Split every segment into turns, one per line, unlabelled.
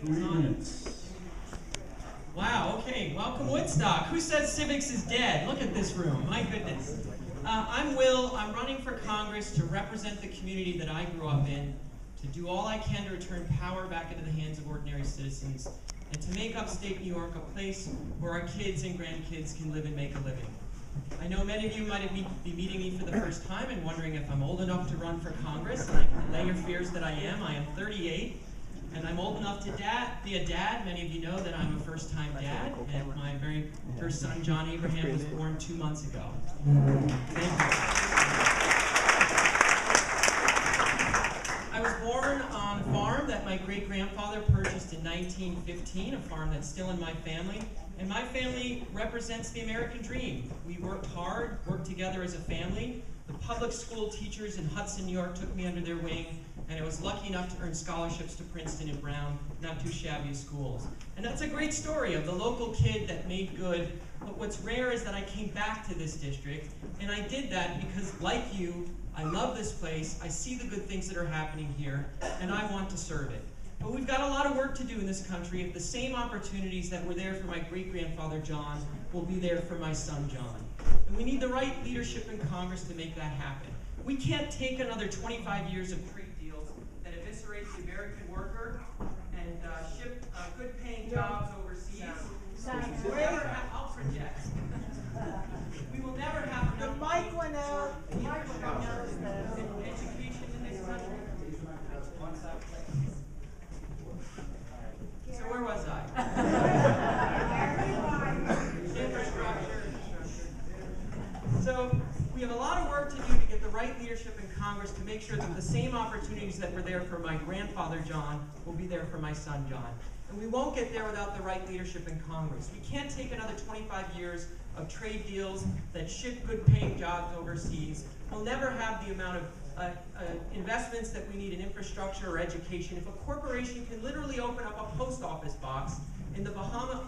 minutes.
Wow, okay, welcome Woodstock. Who says civics is dead? Look at this room, my goodness. I'm Will, I'm running for Congress to represent the community that I grew up in, to do all I can to return power back into the hands of ordinary citizens, and to make upstate New York a place where our kids and grandkids can live and make a living. I know many of you might be meeting me for the first time and wondering if I'm old enough to run for Congress, and I can allay your fears that I am. I am 38, and I'm old enough to be a dad. Many of you know that I'm a first-time dad, and my very first son, John Abraham, was born 2 months ago. Thank you. I was born on a farm that my great-grandfather purchased in 1915, a farm that's still in my family. And my family represents the American dream. We worked hard, worked together as a family. The public school teachers in Hudson, New York took me under their wing, and I was lucky enough to earn scholarships to Princeton and Brown, not too shabby schools. And that's a great story of the local kid that made good, but what's rare is that I came back to this district, and I did that because, like you, I love this place, I see the good things that are happening here, and I want to serve it. But we've got a lot of work to do in this country if the same opportunities that were there for my great-grandfather John will be there for my son John. And we need the right leadership in Congress to make that happen. We can't take another 25 years of trade deals that eviscerate the American worker and ship good-paying jobs overseas. We'll never have, I'll project. We will never have enough
mic went out.
education in this country. So where was I? Infrastructure. So we have a lot of work to do to get the right leadership in Congress to make sure that the same opportunities that were there for my grandfather John will be there for my son John. And we won't get there without the right leadership in Congress. We can't take another 25 years of trade deals that ship good-paying jobs overseas. We'll never have the amount of investments that we need in infrastructure or education. If a corporation can literally open up a post office box in the Bahamas,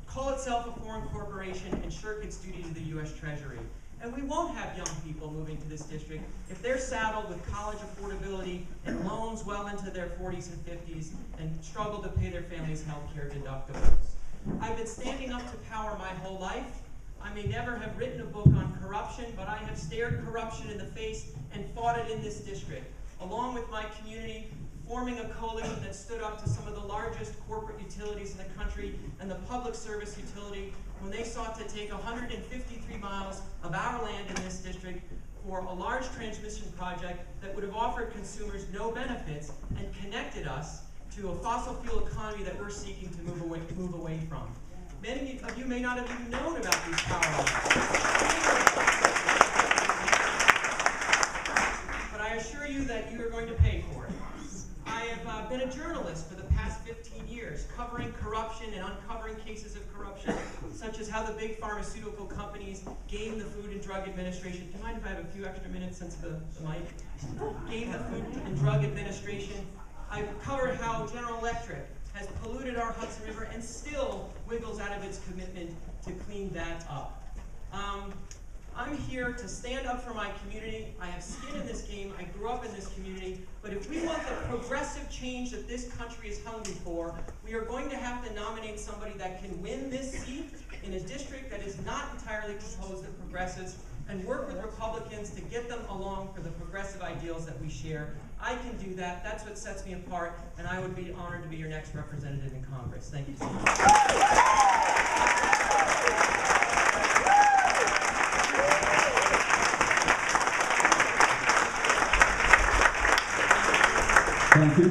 call itself a foreign corporation, and shirk its duty to the U.S. Treasury. And we won't have young people moving to this district if they're saddled with college affordability and loans well into their 40s and 50s and struggle to pay their family's health care deductibles. I've been standing up to power my whole life. I may never have written a book on corruption, but I have stared corruption in the face and fought it in this district, along with my community, forming a coalition that stood up to some of the largest corporate utilities in the country and the public service utility when they sought to take 153 miles of our land in this district for a large transmission project that would have offered consumers no benefits and connected us to a fossil fuel economy that we're seeking to move away from. Many of you may not have even known about these power lines. But I assure you that you are going to pay for it. I have been a journalist for the past 15 years, covering corruption and uncovering cases of corruption, such as how the big pharmaceutical companies game the Food and Drug Administration. Do you mind if I have a few extra minutes since the mic? Game the Food and Drug Administration. I've covered how General Electric has polluted our Hudson River and still wiggles out of its commitment to clean that up. I'm here to stand up for my community. I have skin in this game. I grew up in this community. But if we want the progressive change that this country is hungry for, we are going to have to nominate somebody that can win this seat in a district that is not entirely composed of progressives and work with Republicans to get them along for the progressive ideals that we share. I can do that. That's what sets me apart, and I would be honored to be your next representative in Congress. Thank you so much.
Thank you.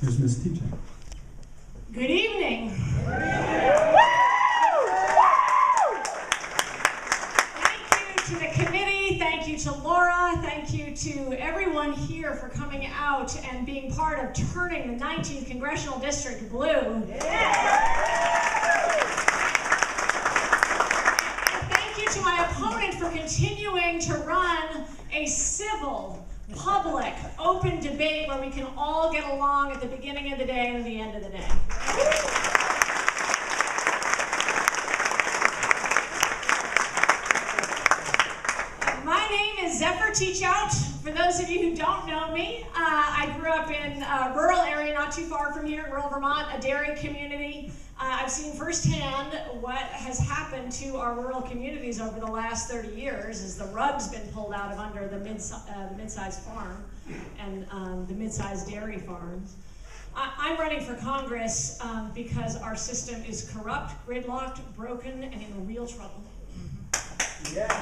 Here's Ms. TJ.
Good evening. Thank you to the committee. Thank you to Laura. Thank you to everyone here for coming out and being part of turning the 19th Congressional District blue. And thank you to my opponent for continuing to run a civil, public, open debate where we can all get along at the beginning of the day and at the end of the day. My name is is Pt1. For those of you who don't know me, I grew up in a rural area not too far from here in rural Vermont, a dairy community. I've seen firsthand what has happened to our rural communities over the last 30 years as the rug's been pulled out of under the mid-sized farm and the mid-sized dairy farms. I'm running for Congress because our system is corrupt, gridlocked, broken, and in real trouble.
Yeah.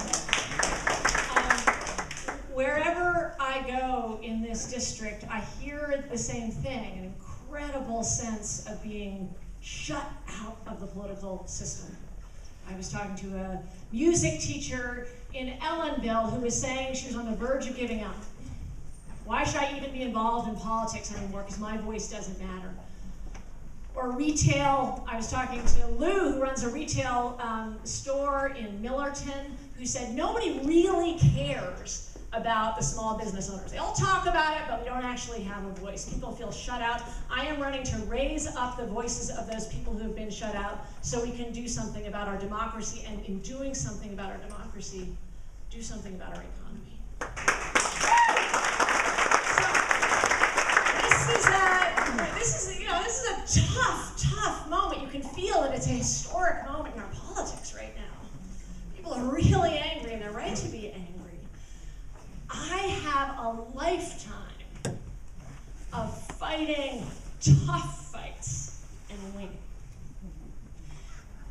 Wherever I go in this district, I hear the same thing, an incredible sense of being shut out of the political system. I was talking to a music teacher in Ellenville who was saying she was on the verge of giving up. Why should I even be involved in politics anymore? Because my voice doesn't matter. Or retail, I was talking to Lou, who runs a retail store in Millerton, who said nobody really cares about the small business owners. They all talk about it, but we don't actually have a voice. People feel shut out. I am running to raise up the voices of those people who have been shut out so we can do something about our democracy, and in doing something about our democracy, do something about our economy. This is a tough moment. You can feel it. It's a historic moment in our politics right now. People are really angry, and they're right to be angry. I have a lifetime of fighting tough fights and winning.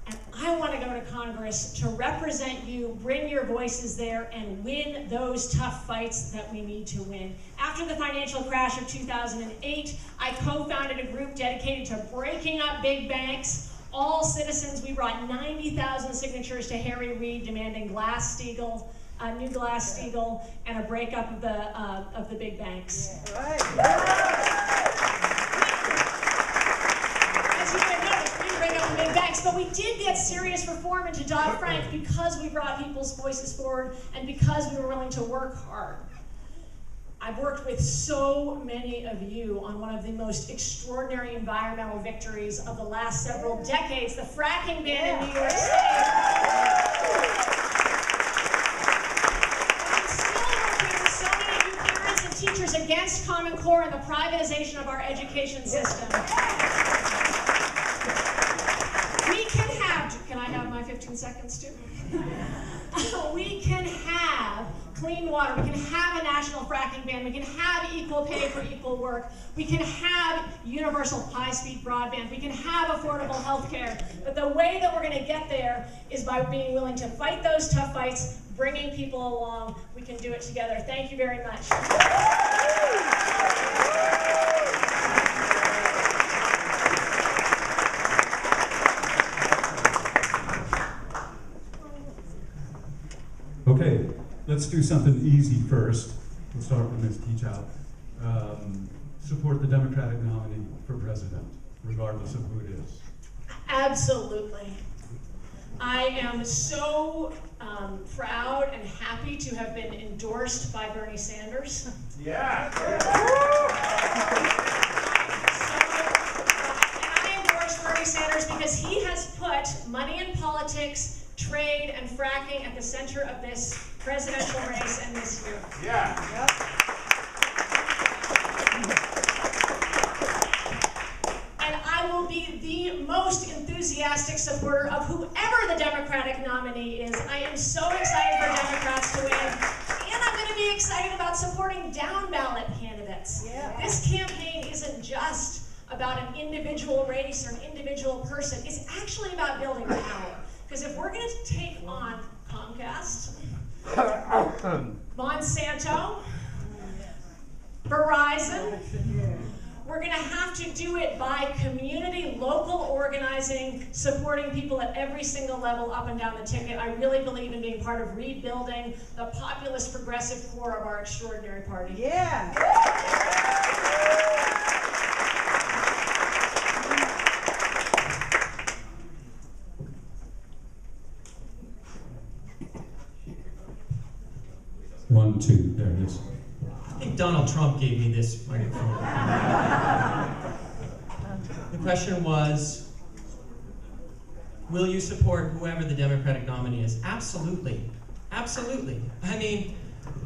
And I want to go to Congress to represent you, bring your voices there, and win those tough fights that we need to win. After the financial crash of 2008, I co-founded a group dedicated to breaking up big banks. All citizens, we brought 90,000 signatures to Harry Reid demanding Glass-Steagall, new Glass-Steagall, and a breakup of the big banks.
Yeah. Right.
Big banks, but we did get serious reform into Dodd-Frank because we brought people's voices forward and because we were willing to work hard. I've worked with so many of you on one of the most extraordinary environmental victories of the last several decades, the fracking ban in New York State. I'm still working with so many of you parents and teachers against Common Core and the privatization of our education system. Can I have my 15 seconds too? We can have clean water, we can have a national fracking ban, we can have equal pay for equal work, we can have universal high-speed broadband, we can have affordable health care. But the way that we're going to get there is by being willing to fight those tough fights, bringing people along. We can do it together. Thank you very much.
Okay, let's do something easy first. We'll start with Ms. Teachout. Support the Democratic nominee for president, regardless of who it is.
Absolutely. I am so proud and happy to have been endorsed by Bernie Sanders.
Yeah.
And I endorsed Bernie Sanders because he has put money in politics, trade, and fracking at the center of this presidential race and this year.
Yeah. Yep.
And I will be the most enthusiastic supporter of whoever the Democratic nominee is. I am so excited for Democrats to win. And I'm going to be excited about supporting down-ballot candidates.
Yeah.
This campaign isn't just about an individual race or an individual person. It's actually about building power. Because if we're going to take on Comcast, Monsanto, Verizon, we're going to have to do it by community, local organizing, supporting people at every single level up and down the ticket. I really believe in being part of rebuilding the populist progressive core of our extraordinary party.
Yeah.
One, two, there it is.
I think Donald Trump gave me this microphone. The question was, will you support whoever the Democratic nominee is? Absolutely. Absolutely. I mean,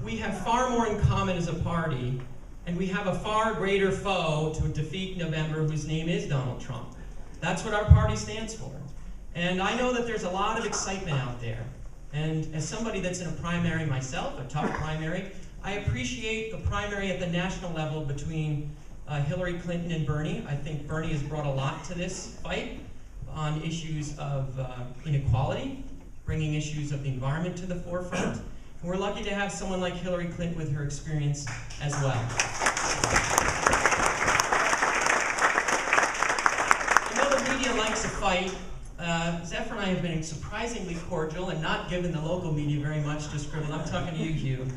we have far more in common as a party, and we have a far greater foe to defeat in November whose name is Donald Trump. That's what our party stands for. And I know that there's a lot of excitement out there. And as somebody that's in a primary myself, a tough primary, I appreciate the primary at the national level between Hillary Clinton and Bernie. I think Bernie has brought a lot to this fight on issues of inequality, bringing issues of the environment to the forefront. And we're lucky to have someone like Hillary Clinton with her experience as well. I know the media likes a fight. Zephyr and I have been surprisingly cordial and not given the local media very much to scribble. I'm talking to you, Hugh.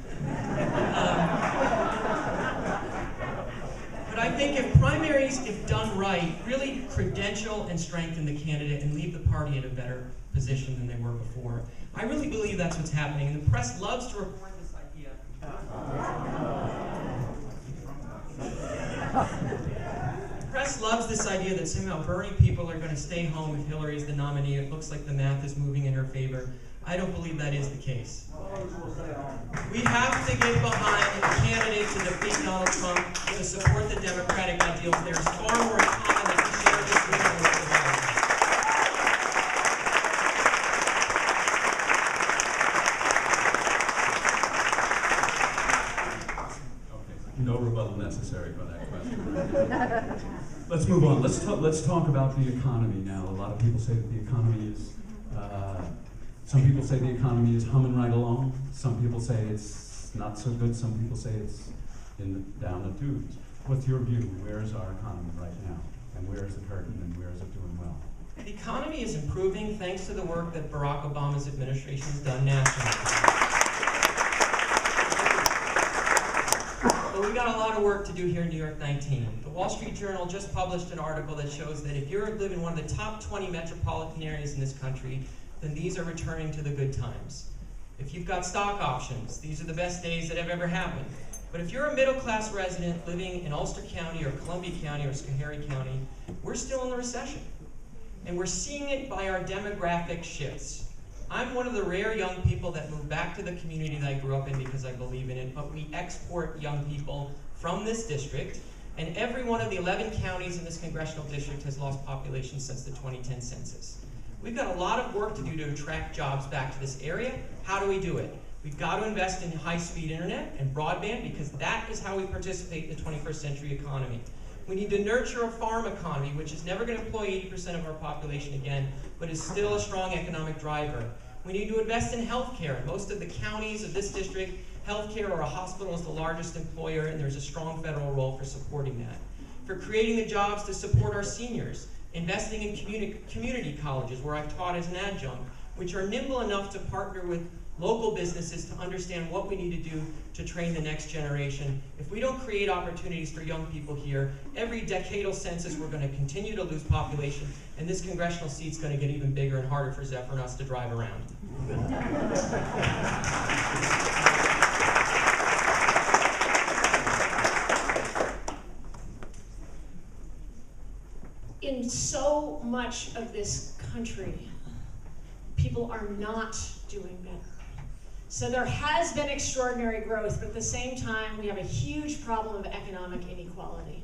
But I think if primaries, if done right, really credential and strengthen the candidate and leave the party in a better position than they were before. I really believe that's what's happening, and the press loves to report this idea. The press loves this idea that somehow Bernie people are going to stay home if Hillary is the nominee. It looks like the math is moving in her favor. I don't believe that is the case. We have to get behind a candidate to defeat Donald Trump, to support the democratic ideals. There's far more in common that we share this region with the values.
Okay, no rebuttal necessary for that question. Let's move on. Let's talk about the economy now. A lot of people say that the economy is. Some people say the economy is humming right along. Some people say it's not so good. Some people say it's down the tubes. What's your view? Where is our economy right now? And where is it hurting and where is it doing well?
The economy is improving thanks to the work that Barack Obama's administration has done nationally. But we got a lot of work to do here in New York 19. The Wall Street Journal just published an article that shows that if you live in one of the top 20 metropolitan areas in this country, then these are returning to the good times. If you've got stock options, these are the best days that have ever happened. But if you're a middle-class resident living in Ulster County or Columbia County or Schoharie County, we're still in the recession. And we're seeing it by our demographic shifts. I'm one of the rare young people that moved back to the community that I grew up in because I believe in it, but we export young people from this district, and every one of the 11 counties in this congressional district has lost population since the 2010 census. We've got a lot of work to do to attract jobs back to this area. How do we do it? We've got to invest in high-speed internet and broadband because that is how we participate in the 21st century economy. We need to nurture a farm economy, which is never going to employ 80% of our population again, but is still a strong economic driver. We need to invest in healthcare. Most of the counties of this district, healthcare or a hospital is the largest employer, and there's a strong federal role for supporting that. For creating the jobs to support our seniors, investing in community colleges where I've taught as an adjunct, which are nimble enough to partner with local businesses to understand what we need to do to train the next generation. If we don't create opportunities for young people here, every decadal census we're going to continue to lose population, and this congressional seat's going to get even bigger and harder for Zephyr and us to drive around.
In so much of this country, people are not doing better. So there has been extraordinary growth, but at the same time, we have a huge problem of economic inequality.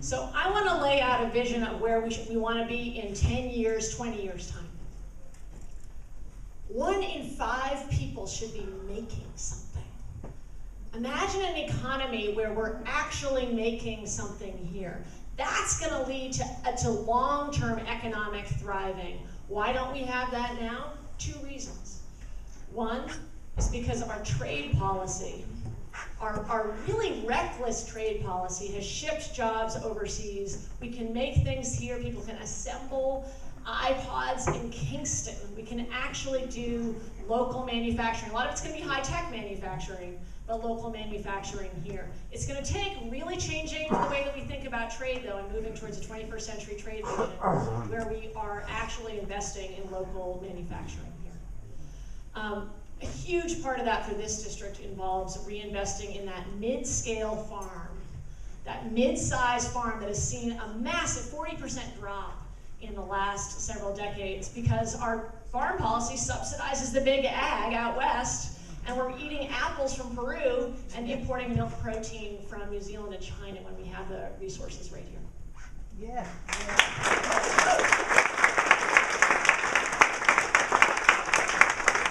So I want to lay out a vision of where we want to be in 10 years, 20 years' time. 1 in 5 people should be making something. Imagine an economy where we're actually making something here. That's going to lead to long-term economic thriving. Why don't we have that now? 2 reasons. One is because our trade policy, our really reckless trade policy has shipped jobs overseas. We can make things here. People can assemble iPods in Kingston. We can actually do local manufacturing. A lot of it's going to be high-tech manufacturing, but local manufacturing here. It's going to take really changing the way that we think about trade, though, and moving towards a 21st century trade vision where we are actually investing in local manufacturing here. A huge part of that for this district involves reinvesting in that mid-scale farm, that mid-sized farm that has seen a massive 40% drop in the last several decades because our farm policy subsidizes the big ag out west And we're eating apples from Peru and importing milk protein from New Zealand and China when we have the resources right here.
Yeah.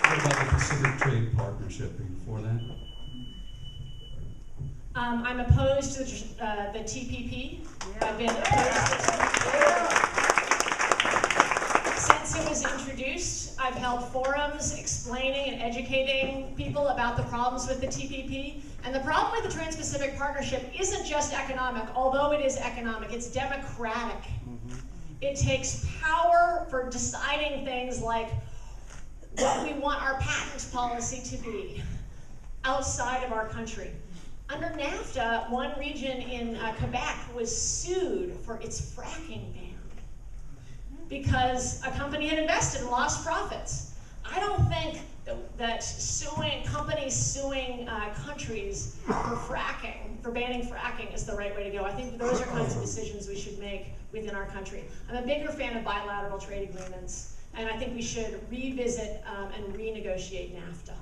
What about the Pacific Trade Partnership? Are you for that?
I'm opposed to the TPP. I've been opposed to the TPP since it was introduced. I've held forums explaining and educating people about the problems with the TPP. And the problem with the Trans-Pacific Partnership isn't just economic, although it is economic, it's democratic. It takes power for deciding things like what we want our patent policy to be outside of our country. Under NAFTA, one region in Quebec was sued for its fracking ban because a company had invested and lost profits. I don't think that companies suing countries for fracking, for banning fracking, is the right way to go. I think those are kinds of decisions we should make within our country. I'm a bigger fan of bilateral trade agreements, and I think we should revisit and renegotiate NAFTA.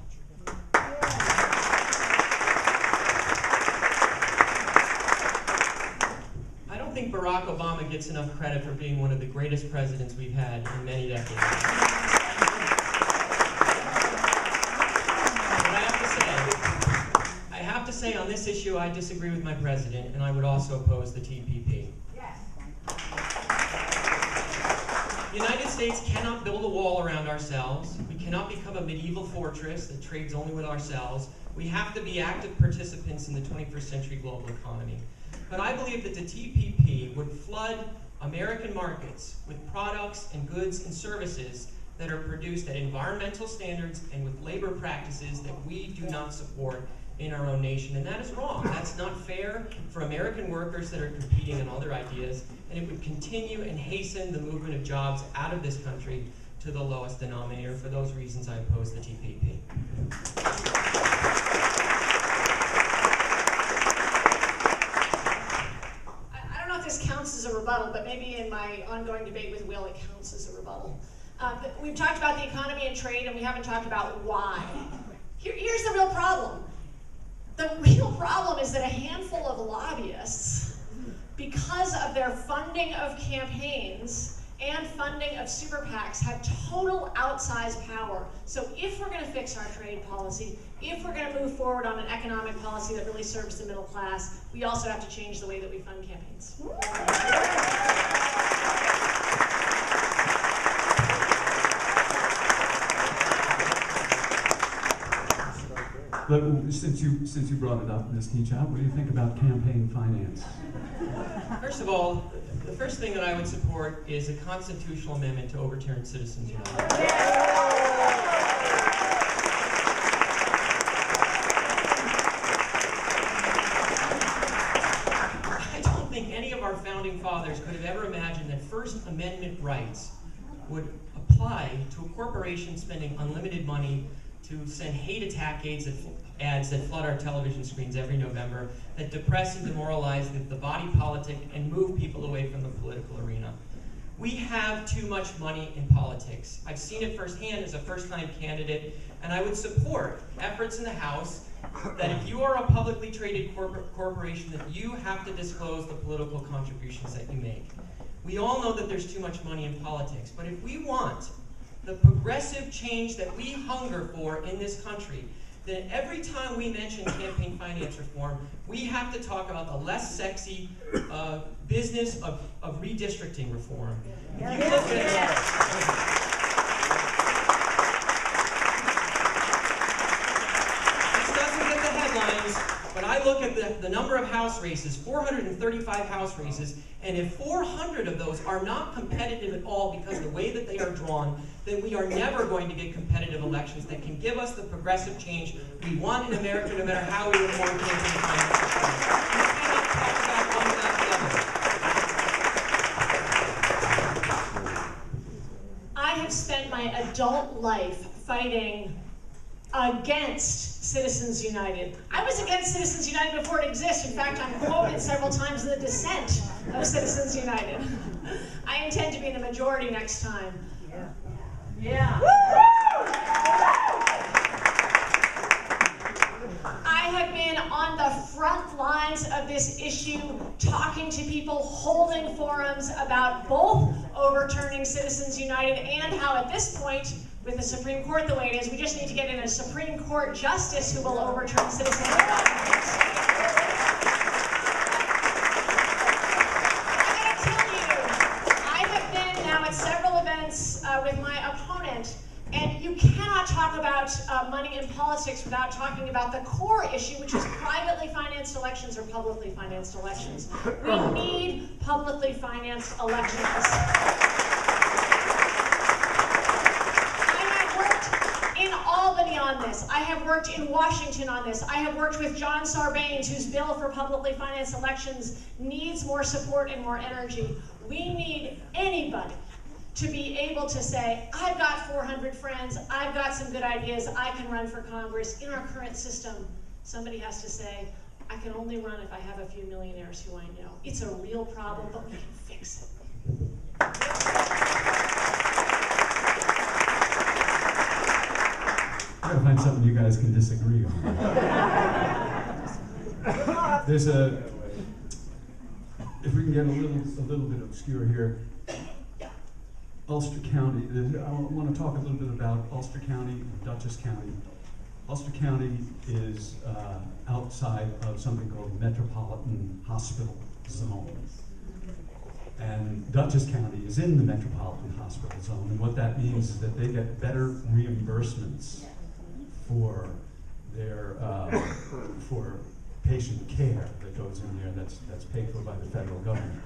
I don't think Barack Obama gets enough credit for being one of the greatest presidents we've had in many decades. But I have to say on this issue, I disagree with my president, and I would also oppose the TPP.
Yes.
The United States cannot build a wall around ourselves. We cannot become a medieval fortress that trades only with ourselves. We have to be active participants in the 21st century global economy. But I believe that the TPP would flood American markets with products and goods and services that are produced at environmental standards and with labor practices that we do not support in our own nation. And that is wrong. That's not fair for American workers that are competing on other ideas, and it would continue and hasten the movement of jobs out of this country to the lowest denominator. For those reasons, I oppose the TPP.
Counts as a rebuttal, but maybe in my ongoing debate with Will, it counts as a rebuttal. We've talked about the economy and trade, and we haven't talked about why. Here's the real problem. The real problem is that a handful of lobbyists, because of their funding of campaigns and funding of super PACs, have total outsized power. So if we're going to fix our trade policy, if we're going to move forward on an economic policy that really serves the middle class, we also have to change the way that we fund campaigns.
But since you brought it up, Ms. Teachout, what do you think about campaign finance?
First of all, the first thing that I would support is a constitutional amendment to overturn Citizens United. I don't think any of our founding fathers could have ever imagined that First Amendment rights would apply to a corporation spending unlimited money to send hate attack ads that flood our television screens every November, that depress and demoralize the body politic and move people away from the political arena. We have too much money in politics. I've seen it firsthand as a first-time candidate, and I would support efforts in the House that if you are a publicly traded corporation, that you have to disclose the political contributions that you make. We all know that there's too much money in politics, but if we want the progressive change that we hunger for in this country, then every time we mention campaign finance reform, we have to talk about the less sexy business of redistricting reform. If you look at this doesn't get the headlines, but I look at the number of House races, 435 House races, and if 400 of those are not competitive at all because of the way that they are drawn, then we are never going to get competitive elections that can give us the progressive change we want in America, no matter how we reform campaign finance reform. We cannot talk about one without the other.
I have spent my adult life fighting against Citizens United. I was against Citizens United before it existed. In fact, I'm quoted several times in the dissent of Citizens United. I intend to be in the majority next time. Yeah. I have been on the front lines of this issue, talking to people, holding forums about both overturning Citizens United and how at this point, with the Supreme Court the way it is, we just need to get in a Supreme Court justice who will overturn Citizens United. Several events with my opponent, and you cannot talk about money in politics without talking about the core issue, which is privately financed elections or publicly financed elections. We need publicly financed elections. I have worked in Albany on this. I have worked in Washington on this. I have worked with John Sarbanes, whose bill for publicly financed elections needs more support and more energy. We need anybody to be able to say, I've got 400 friends, I've got some good ideas, I can run for Congress. In our current system, somebody has to say, I can only run if I have a few millionaires who I know. It's a real problem, but we can fix it.
I gotta find something you guys can disagree on. There's if we can get a little bit obscure here, Ulster County, I want to talk a little bit about Ulster County and Dutchess County. Ulster County is outside of something called Metropolitan Hospital Zone. And Dutchess County is in the Metropolitan Hospital Zone, and what that means is that they get better reimbursements for their for patient care that goes in there that's paid for by the federal government.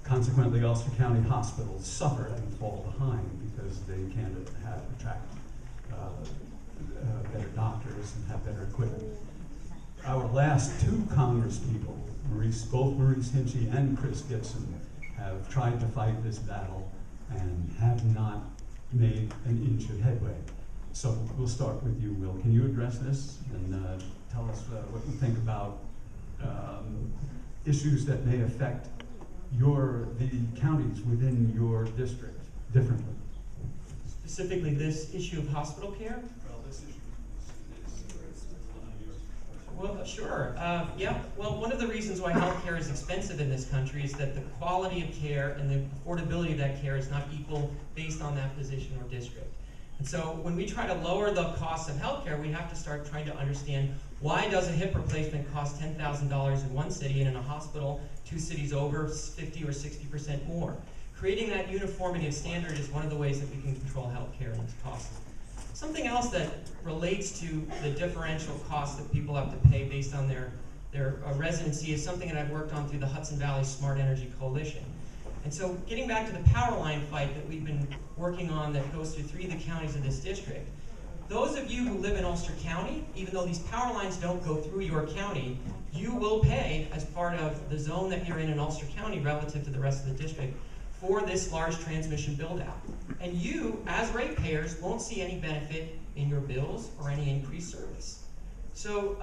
Consequently, Ulster County hospitals suffer and fall behind because they can't attract better doctors and have better equipment. Our last two Congress people, both Maurice Hinchey and Chris Gibson, have tried to fight this battle and have not made an inch of headway. So we'll start with you, Will. Can you address this and tell us what you think about issues that may affect the counties within your district differently?
Specifically, this issue of hospital care?
Well, this issue is
Well, sure. Yeah. Well, one of the reasons why healthcare is expensive in this country is that the quality of care and the affordability of that care is not equal based on that position or district. And so when we try to lower the cost of healthcare, we have to start trying to understand, why does a hip replacement cost $10,000 in one city and in a hospital 2 cities over 50 or 60% more? Creating that uniformity of standard is one of the ways that we can control healthcare and its costs. Something else that relates to the differential costs that people have to pay based on their residency is something that I've worked on through the Hudson Valley Smart Energy Coalition. And so getting back to the power line fight that we've been working on that goes through 3 of the counties of this district, those of you who live in Ulster County, even though these power lines don't go through your county, you will pay as part of the zone that you're in Ulster County relative to the rest of the district for this large transmission build-out. And you, as ratepayers, won't see any benefit in your bills or any increased service. So,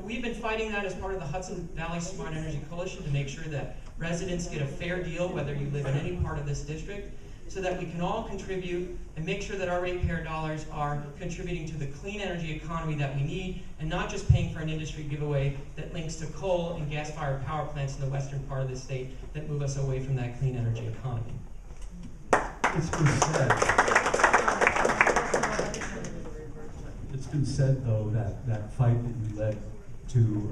we've been fighting that as part of the Hudson Valley Smart Energy Coalition to make sure that residents get a fair deal, whether you live in any part of this district, so that we can all contribute and make sure that our ratepayer dollars are contributing to the clean energy economy that we need, and not just paying for an industry giveaway that links to coal and gas-fired power plants in the western part of the state that move us away from that clean energy economy.
It's been said, though, that fight that you led to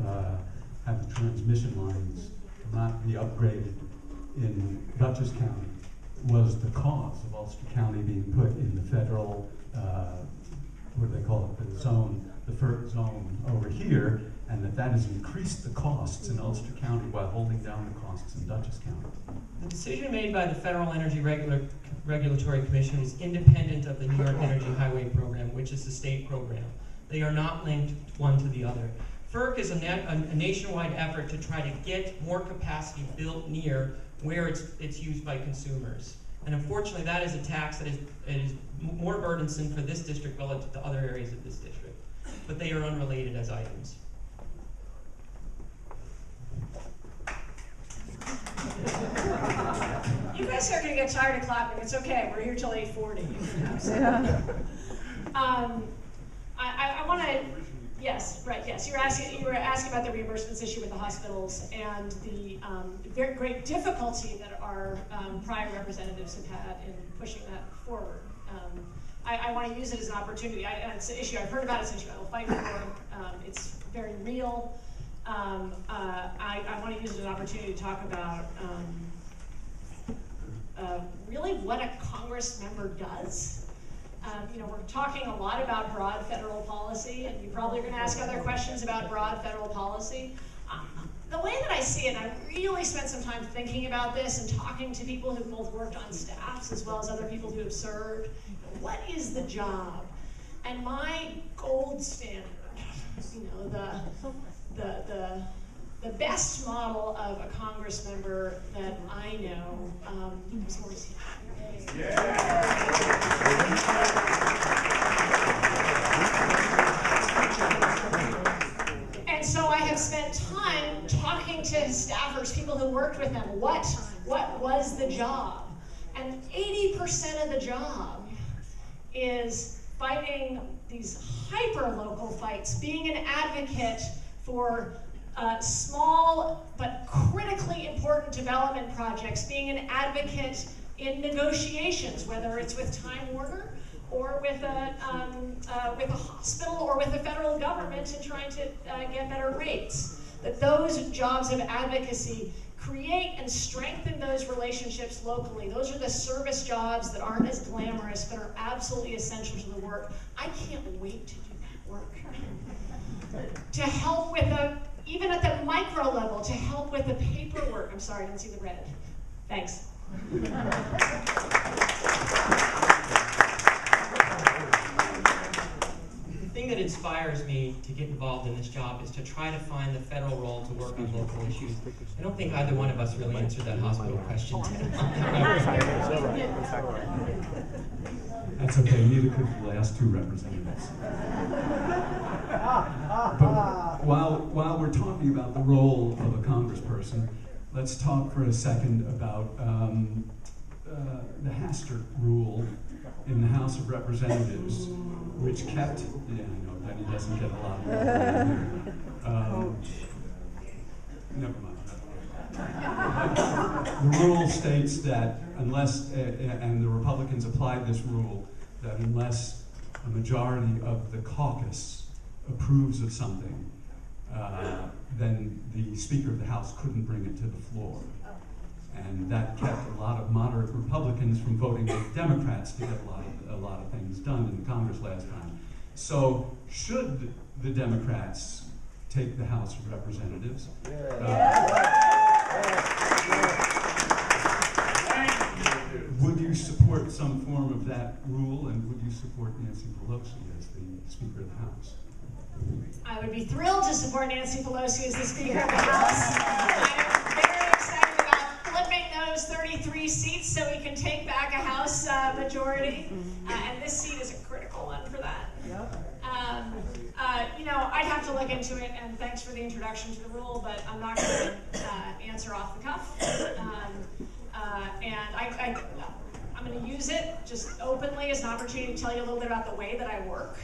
have the transmission lines not be upgraded in Dutchess County was the cause of Ulster County being put in the federal, what do they call it, the zone, the FERC zone over here, and that has increased the costs in Ulster County while holding down the costs in Dutchess County.
The decision made by the Federal Energy Regulatory Commission is independent of the New York Energy Highway Program, which is the state program. They are not linked one to the other. FERC is a nationwide effort to try to get more capacity built near where it's used by consumers. And unfortunately, that is a tax that is more burdensome for this district relative to other areas of this district. But they are unrelated as items.
You guys are going to get tired of clapping. It's okay. We're here till 8:40. I want to Yes, right, yes. You were asking about the reimbursements issue with the hospitals and the very great difficulty that our prior representatives have had in pushing that forward. I want to use it as an opportunity. It's an issue I've heard about, it's an issue I will fight for. It's very real. I want to use it as an opportunity to talk about really what a Congress member does. We're talking a lot about broad federal policy, and you probably are going to ask other questions about broad federal policy. The way that I see it, and I really spent some time thinking about this and talking to people who both worked on staffs as well as other people who have served. What is the job? And my gold standard, the best model of a Congress member that I know is Maurice Hill. And so I have spent time talking to his staffers, people who worked with him. What was the job? And 80% of the job is fighting these hyper-local fights, being an advocate for small but critically important development projects, being an advocate in negotiations, whether it's with Time Warner or with a hospital or with the federal government and trying to get better rates. That those jobs of advocacy create and strengthen those relationships locally. Those are the service jobs that aren't as glamorous but are absolutely essential to the work. I can't wait to do that work. To help with even at the micro level, to help with the paperwork. I'm sorry, I didn't see the red. Thanks. The
thing that inspires me to get involved in this job is to try to find the federal role to work on local issues. I don't think either one of us really answered that hospital question today.
That's okay, neither could the last two representatives. But while we're talking about the role of a congressperson, let's talk for a second about the Hastert rule in the House of Representatives, which kept, yeah, I know, Penny doesn't get a lot of love. Never mind. The rule states that unless, and the Republicans applied this rule, that unless a majority of the caucus approves of something, then the Speaker of the House couldn't bring it to the floor. And that kept a lot of moderate Republicans from voting with Democrats to get a lot of things done in Congress last time. So should the Democrats take the House of Representatives? Would you support some form of that rule, and would you support Nancy Pelosi as the Speaker of the House?
I would be thrilled to support Nancy Pelosi as the Speaker of the House. I'm very excited about flipping those 33 seats so we can take back a House majority. And this seat is a critical one for that. I'd have to look into it, and thanks for the introduction to the rule, but I'm not going to answer off the cuff. And I'm going to use it just openly as an opportunity to tell you a little bit about the way that I work.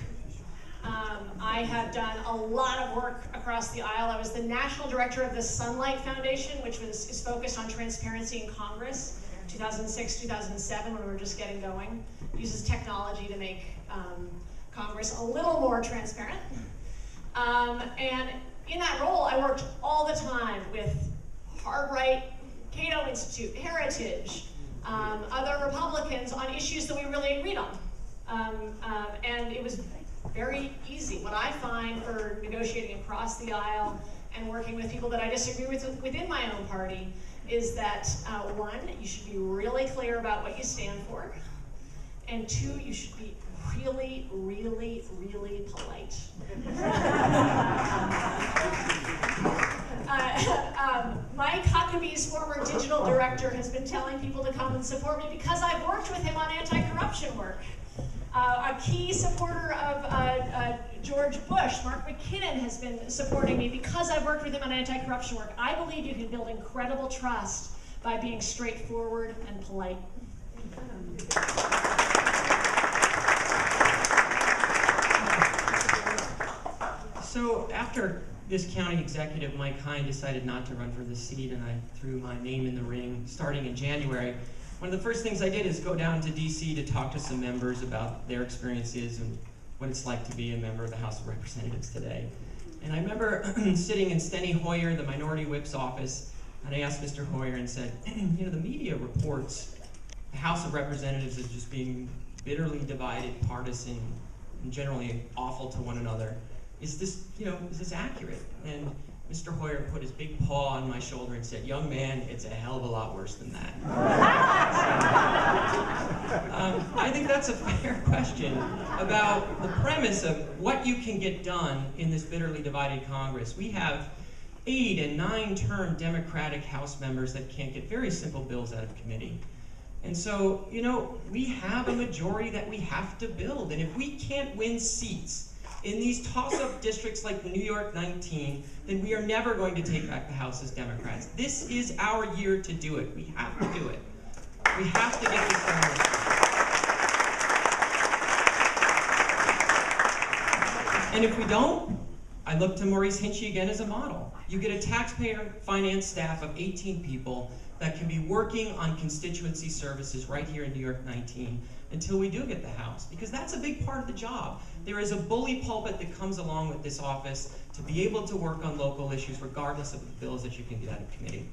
I have done a lot of work across the aisle. I was the national director of the Sunlight Foundation, which is focused on transparency in Congress, 2006, 2007, when we were just getting going. It uses technology to make Congress a little more transparent. And in that role, I worked all the time with Hard Right, Cato Institute, Heritage, other Republicans on issues that we really agreed on. And it was very easy. What I find for negotiating across the aisle and working with people that I disagree with within my own party is that, one, you should be really clear about what you stand for, and two, you should be really, really, really polite. Mike Huckabee's former digital director has been telling people to come and support me because I've worked with him on anti-corruption work. A key supporter of George Bush, Mark McKinnon, has been supporting me because I've worked with him on anti-corruption work. I believe you can build incredible trust by being straightforward and polite.
So after this county executive, Mike Hine, decided not to run for this seat, and I threw my name in the ring starting in January, one of the first things I did is go down to DC to talk to some members about their experiences and what it's like to be a member of the House of Representatives today. And I remember sitting in Steny Hoyer, the minority whip's office, and I asked Mr. Hoyer and said, you know, the media reports the House of Representatives as just being bitterly divided, partisan, and generally awful to one another. Is this, is this accurate? And Mr. Hoyer put his big paw on my shoulder and said, young man, it's a hell of a lot worse than that. I think that's a fair question about the premise of what you can get done in this bitterly divided Congress. We have 8- and 9-term Democratic House members that can't get very simple bills out of committee. And so, we have a majority that we have to build. And if we can't win seats in these toss-up districts like New York 19, then we are never going to take back the House as Democrats. This is our year to do it. We have to do it. We have to get this done. And if we don't, I look to Maurice Hinchey again as a model. You get a taxpayer-financed staff of 18 people that can be working on constituency services right here in New York 19 until we do get the House, because that's a big part of the job. There is a bully pulpit that comes along with this office to be able to work on local issues regardless of the bills that you can get out of committee.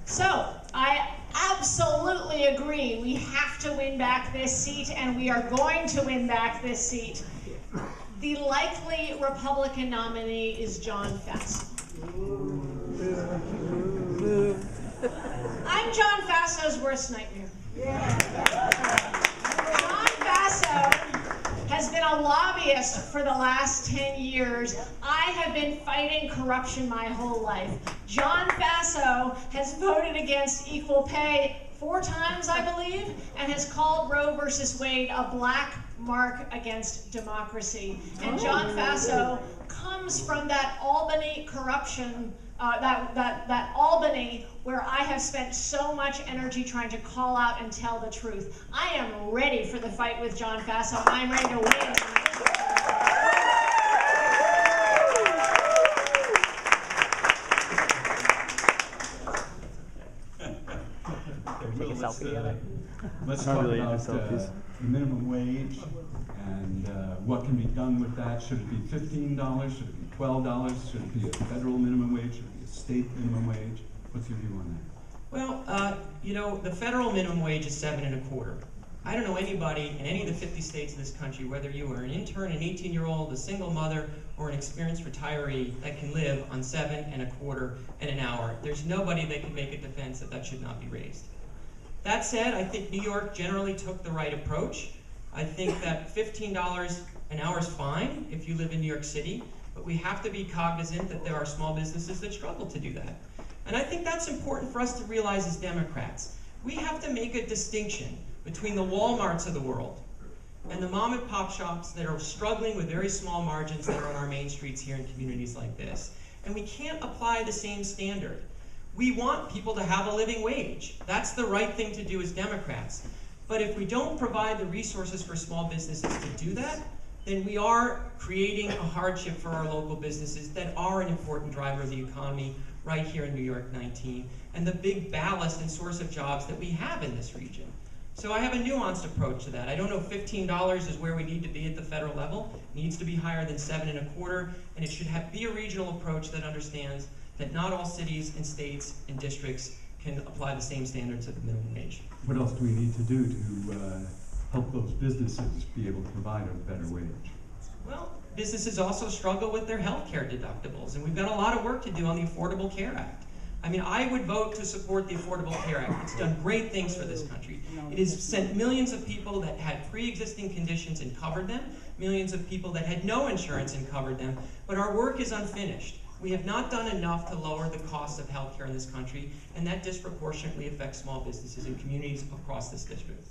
So, I absolutely agree. We have to win back this seat, and we are going to win back this seat. The likely Republican nominee is John Faso. I'm John Faso's worst nightmare. John Faso has been a lobbyist for the last 10 years. I have been fighting corruption my whole life. John Faso has voted against equal pay 4 times, I believe, and has called Roe versus Wade a black mark against democracy. And John Faso comes from that Albany corruption, that Albany where I have spent so much energy trying to call out and tell the truth. I am ready for the fight with John Faso. I'm ready to win.
Let's talk about the minimum wage and what can be done with that. Should it be $15? Should it be $12? Should it be a federal minimum wage? Should it be a state minimum wage? What's your view on that?
Well, the federal minimum wage is $7.25. I don't know anybody in any of the 50 states of this country, whether you are an intern, an 18-year-old, a single mother, or an experienced retiree, that can live on $7.25 an hour. There's nobody that can make a defense that that should not be raised. That said, I think New York generally took the right approach. I think that $15 an hour is fine if you live in New York City, but we have to be cognizant that there are small businesses that struggle to do that. And I think that's important for us to realize as Democrats. We have to make a distinction between the Walmarts of the world and the mom and pop shops that are struggling with very small margins that are on our main streets here in communities like this. And we can't apply the same standard. We want people to have a living wage. That's the right thing to do as Democrats. But if we don't provide the resources for small businesses to do that, then we are creating a hardship for our local businesses that are an important driver of the economy right here in New York 19, and the big ballast and source of jobs that we have in this region. So I have a nuanced approach to that. I don't know if $15 is where we need to be at the federal level. It needs to be higher than $7.25, and it should be a regional approach that understands that not all cities and states and districts can apply the same standards of the minimum wage.
What else do we need to do to help those businesses be able to provide a better wage?
Well, businesses also struggle with their health care deductibles, and we've got a lot of work to do on the Affordable Care Act. I mean, I would vote to support the Affordable Care Act. It's done great things for this country. It has sent millions of people that had pre-existing conditions and covered them, millions of people that had no insurance and covered them, but our work is unfinished. We have not done enough to lower the cost of health care in this country, and that disproportionately affects small businesses and communities across this district.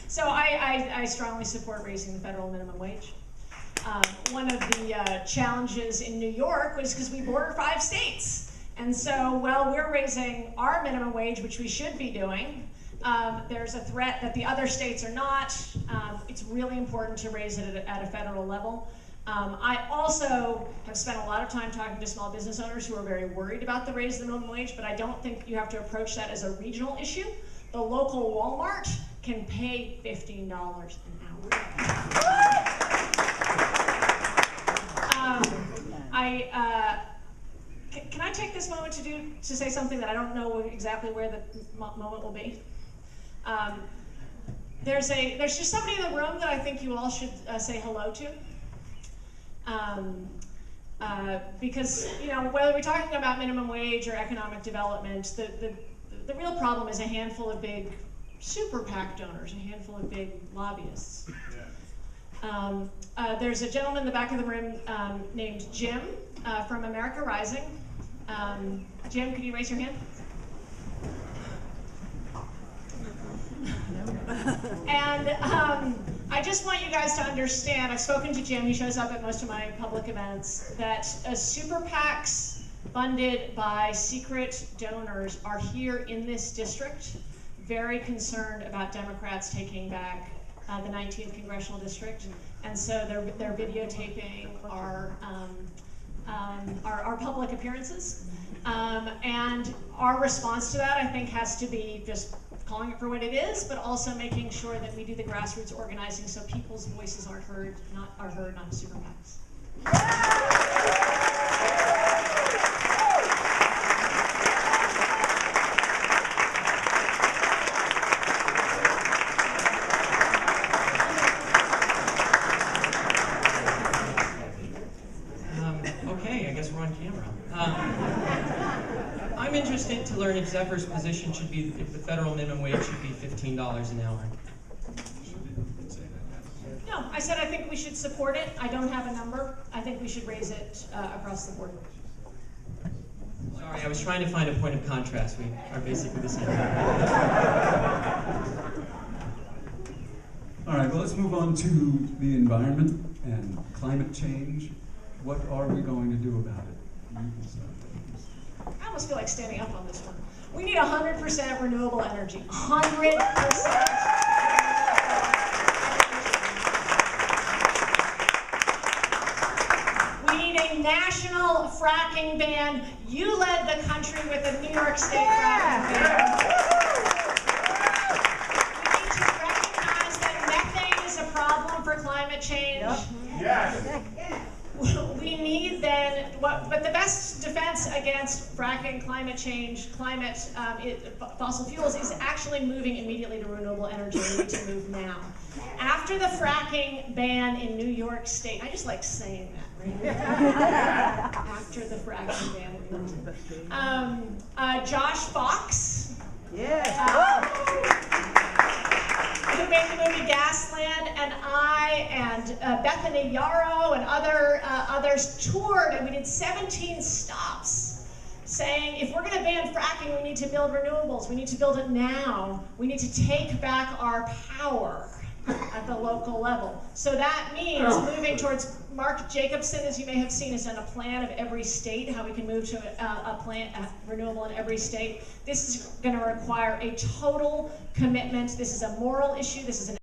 So I strongly support raising the federal minimum wage. one of the challenges in New York was because we border 5 states. And so while we're raising our minimum wage, which we should be doing, there's a threat that the other states are not. It's really important to raise it at a federal level. I also have spent a lot of time talking to small business owners who are very worried about the raise of the minimum wage, but I don't think you have to approach that as a regional issue. The local Walmart can pay $15 an hour. Can I take this moment to say something that I don't know exactly where the moment will be? There's just somebody in the room that I think you all should say hello to. Because, you know, whether we're talking about minimum wage or economic development, the real problem is a handful of big super PAC donors, a handful of big lobbyists. There's a gentleman in the back of the room named Jim from America Rising. Jim, could you raise your hand? And I just want you guys to understand, I've spoken to Jim, he shows up at most of my public events, that super PACs funded by secret donors are here in this district, very concerned about Democrats taking back the 19th Congressional District. And so they're videotaping our public appearances. And our response to that, I think, has to be just calling it for what it is, but also making sure that we do the grassroots organizing so people's voices are heard, not super PACs.
Okay, I guess we're on camera. I'm interested to learn if Zephyr's position should be, if the federal minimum wage should be $15 an hour.
No, I said I think we should support it. I don't have a number. I think we should raise it across the board.
Sorry, I was trying to find a point of contrast. We are basically the same.
All right, well, let's move on to the environment and climate change. What are we going to do about it? You can start.
I almost feel like standing up on this one. We need 100% renewable energy. 100%. We need a national fracking ban. You led the country with a New York State fracking ban. We need to recognize that methane is a problem for climate change.
Yes.
We need then, but the best defense against fracking, climate change, fossil fuels is actually moving immediately to renewable energy. We need to move now. After the fracking ban in New York State, I just like saying that, right? After the fracking ban in New York. Josh Fox. Who made the movie Gasland, and I and Bethany Yarrow and others toured, and we did 17 stops saying, if we're going to ban fracking, we need to build renewables. We need to build it now. We need to take back our power at the local level. So that means moving towards, Mark Jacobson, as you may have seen, has done a plan of every state, how we can move to a renewable in every state. This is going to require a total commitment. This is a moral issue. This is an